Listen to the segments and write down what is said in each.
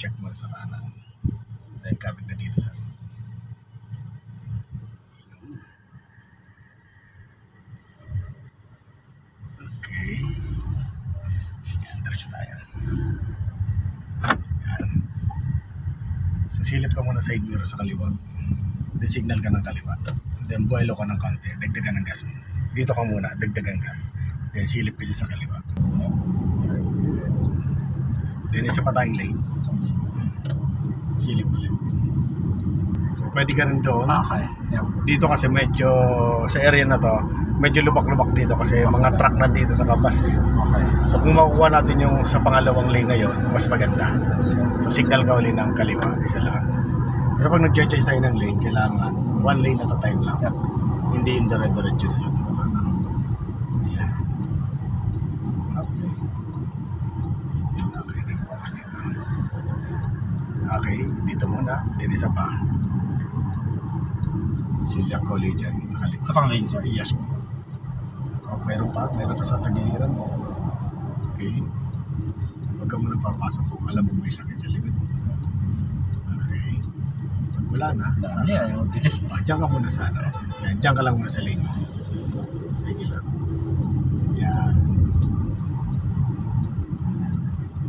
check mo sa kanan. Then kabig na dito sa okay. Diretso tayo. Yan. So silip ka muna side mirror sa kaliwa. Then signal ka ng kaliwa. Then buwelo ka ng konti. Dagdagan ng gas mo. Dito ka muna. Dagdagan gas. Then silip ka dyan sa kaliwa. Then isa pa tayong lane. Silip ulit. So pwede ka rin doon. Okay. Yep. Dito kasi medyo sa area na to, medyo lubak-lubak dito kasi mga truck na dito sa kabas eh. Okay. So kung makukuha natin yung sa pangalawang lane na yon, mas maganda. So signal ka uli ng kaliwa, isa lang. Kasi pag nag-change tayo ng lane, kailangan one lane at a time lang. Yep. Hindi yung dire-diretso na sa dulo. Ayan. Okay, nag-focus dito. Okay, dito muna. Then isa pa. Silya College dyan sa kaliwa. Sa pang lane, sir. Yes po. Oh, meron pa ka sa tagiliran mo. Okay. Huwag ka muna papasok kung alam mo may sakit sa likod mo. Okay. Pag wala na, diyan ka muna sa ano. Yan, diyan ka lang muna sa lane mo. Sige lang. Yan.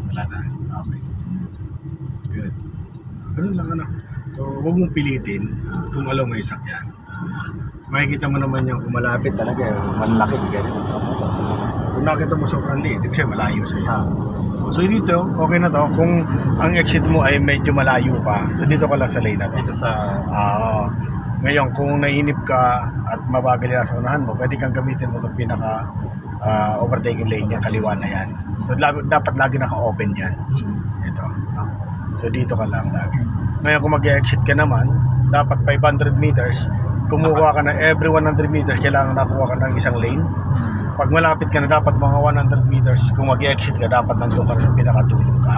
Wala na. Okay. Good. Ganun lang ano. So, huwag mong pilitin kung alam mo yung sakyan. Makikita mo naman yung kung malapit talaga, malalaki, ganito. Kung nakita mo sobrang liit, ibig sabihin malayo sa'yo. So dito, okay na to. Kung ang exit mo ay medyo malayo pa, so dito ka lang sa lane na to. Dito sa... Ngayon, kung nainip ka at mabagal na sa unahan mo, pwede kang gamitin mo itong pinaka overtaking lane niya, kaliwa na yan. So dapat lagi naka-open yan. Ito. So dito ka lang lagi. Ngayon, kung mag-exit ka naman, dapat 500 meters, kumuha ka na every 100 meters, kailangan nakuha ka ng isang lane. Pag malapit ka na, dapat mga 100 meters, kung mag-exit ka, dapat nandun ka na sa pinakatulong ka.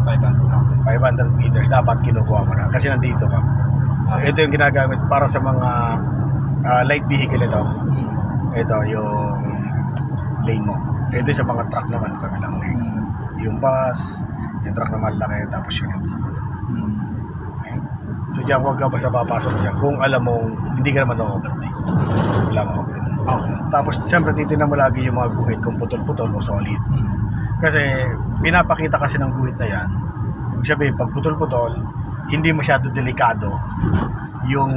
500 meters, dapat kinukuha mo na, kasi nandito ka. Ito yung ginagamit para sa mga light vehicle ito. Ito yung lane mo. Ito sa mga truck naman, kabilang lane. Yung bus, yung truck na malaki, tapos yung okay. So diyan, huwag ka basta papasok dyan kung alam mong hindi ka naman na-overtake. Wala mo open. Okay. Tapos siyempre titignan mo lagi yung mga guhit kung putol-putol o solid. Kasi pinapakita kasi ng guhit na yan. Ibig sabihin, pag putol-putol, hindi masyado delikado yung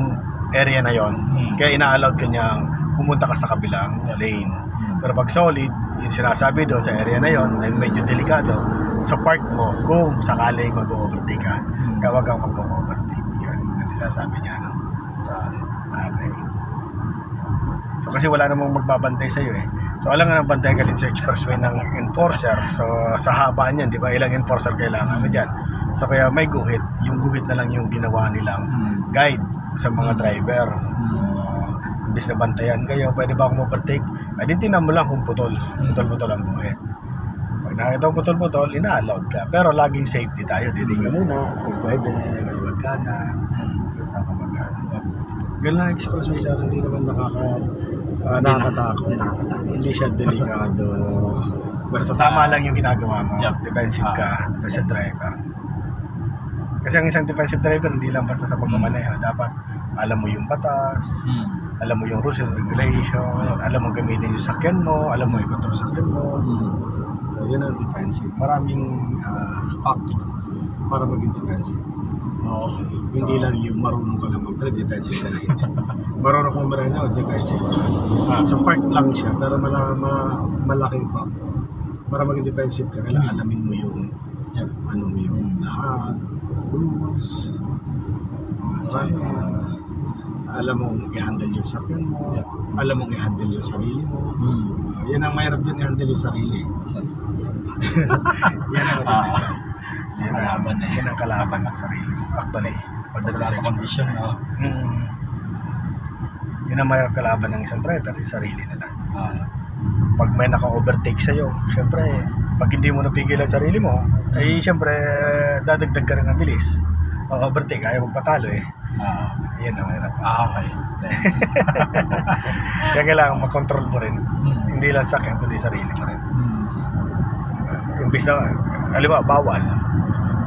area na yon. Kaya ina-allowed ka niyang pumunta ka sa kabilang lane. Pero pag solid, yung sinasabi doon sa area na yon, ay medyo delikado, sa park mo kung sakaling mag-overtake ka. Kaya huwag kang mag-overtake. Yan, yung sinasabi niya, no? Okay. So kasi wala namang magbabantay sa'yo eh. So alam nga nang bantayan ka din sa expressway ng enforcer. So sa haba niyan, di ba, ilang enforcer kailangan mo dyan. So kaya may guhit. Yung guhit na lang yung ginawa nilang guide sa mga driver. So imbis na bantayan kayo, pwede ba akong overtake? Ay di tinan mo lang kung putol. Putol-putol ang guhit. Pag nakita mo putol-putol, ina-allowed ka. Pero laging safety tayo. Didig ka muna kung pwede. Kaliwag ka na. Saan ka mag-ano. Ganun lang expressway siya, hindi naman nakakatakot. Hindi siya delikado. Basta tama lang yung ginagawa mo. Defensive ka, defensive driver. Kasi ang isang defensive driver, hindi lang basta sa pagmamaneho. Dapat alam mo yung batas, alam mo yung rules and regulation, alam mo gamitin yung sakyan mo, alam mo yung control sakyan mo. So, yun ang defensive. Maraming factor para maging defensive. Okay. Hindi lang yung marunong ka lang mag-drive, defensive ka na hindi. Marunong kang marunong, defensive ka. So fact lang siya, pero malaking factor. Para maging defensive ka, kailangan alamin mo yung ano yung lahat, rules, alam mong i-handle yung sakyan mo, alam mong i-handle yung sarili mo. Yan ang mahirap din i-handle yung sarili. Yan ang matindi. Yan ang kalaban ng sarili. Actually, pagdating sa condition, yun ang mahirap kalaban ng isang driver, yung sarili nila. Pag may naka-overtake sa'yo, syempre, pag hindi mo napigil ang sarili mo, ay syempre, dadagdag ka rin ng bilis. Overtake, ayaw magpatalo eh. Yan ang mahirap. Okay. Kaya kailangan makontrol mo rin. Hindi lang sakyan, kundi sarili mo rin. Imbis na, halimbawa, bawal.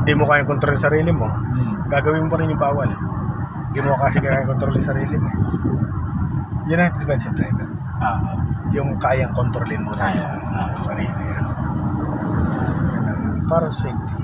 hindi mo kaya kontrol yung sarili mo, Hmm. gagawin mo pa rin yung bawal. Hindi mo kasi kaya kontrol yung sarili mo. Yun ang defensive driver. Yung kayang kontrolin mo na yung sarili. Yan ang para sa safety.